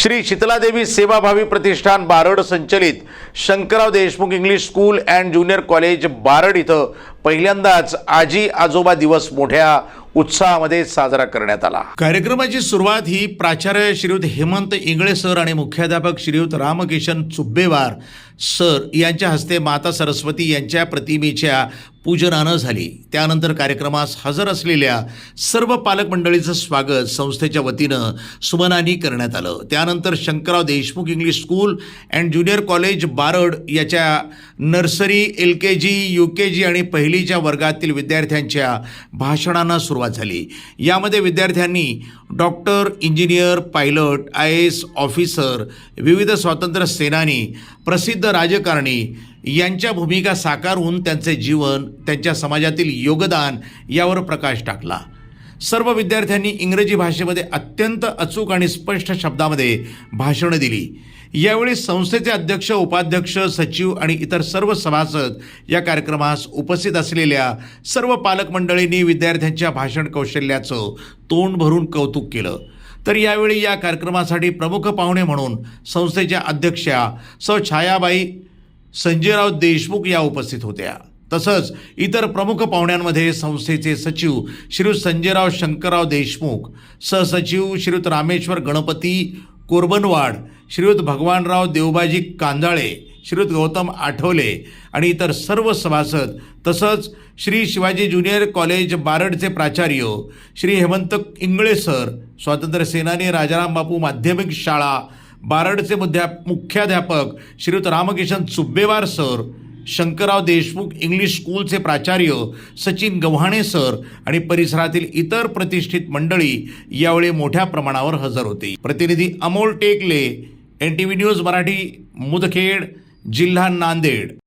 श्री शीतलादेवी सेवाभावी प्रतिष्ठान बारड संचलित Shankarrao Deshmukh English school and junior college Barad इथं पहिल्यांदाच आजी आजोबा दिवस मोठ्या उत्साहामध्ये साजरा करण्यात आला। कार्यक्रमाची सुरुवात ही प्राचार्य श्रीयुत हेमंत इंगळे सर आणि मुख्याध्यापक श्रीयुत रामकिशन चुब्बेवार सर यांच्या हस्ते माता सरस्वती यांच्या प्रतिमेच्या पूजनानं झाली। त्यानंतर कार्यक्रमास हजर असलेल्या सर्व पालक मंडळीचं स्वागत संस्थेच्या वतीनं सुमनानी करण्यात आलं। त्यानंतर Shankarrao Deshmukh English school and junior college Barad याच्या नर्सरी, LKG, UKG आणि पहिलीच्या वर्गातील विद्यार्थ्यांच्या भाषणांना सुरुवात झाली। यामध्ये विद्यार्थ्यांनी doctor, engineer, pilot, IAS officer, विविध स्वातंत्र्य सेनानी, प्रसिद्ध राजकारणी यांच्या भूमिका साकारून त्यांचे जीवन, त्यांच्या समाजातील योगदान यावर प्रकाश टाकला। सर्व विद्यार्थ्यांनी इंग्रजी भाषेमध्ये अत्यंत अचूक आणि स्पष्ट शब्दामध्ये भाषणं दिली। यावेळी संस्थेचे अध्यक्ष, उपाध्यक्ष, सचिव आणि इतर सर्व सभासद या कार्यक्रमास उपस्थित असलेल्या सर्व पालक मंडळींनी विद्यार्थ्यांच्या भाषण कौशल्याचं तोंड भरून कौतुक केलं। तर यावेळी या कार्यक्रमासाठी प्रमुख पाहुणे म्हणून संस्थेच्या अध्यक्षा सौ छायाबाई संजयराव देशमुख या उपस्थित होत्या। तसंच इतर प्रमुख पाहुण्यांमध्ये संस्थेचे सचिव श्रीयुत संजयराव शंकरराव देशमुख, सहसचिव श्रीयुत रामेश्वर गणपती कोरबनवाड, श्रीयुत भगवानराव देवबाजी कांदाळे, श्रीयुत गौतम आठवले आणि इतर सर्व सभासद, तसंच श्री शिवाजी ज्युनियर कॉलेज बारडचे प्राचार्य श्री हेमंत इंगळे सर, स्वातंत्र्य सेनानी राजाराम बापू माध्यमिक शाळा बारडचे मुख्याध्यापक श्रीयुत रामकिशन चुब्बेवार सर, शंकरराव देशमुख इंग्लिश स्कूलचे प्राचार्य सचिन गव्हाणे सर आणि परिसरातील इतर प्रतिष्ठित मंडळी यावेळी मोठ्या प्रमाणावर हजर होती। प्रतिनिधी अमोल टेकले, NTV न्यूज मराठी, मुदखेड, जिल्हा नांदेड।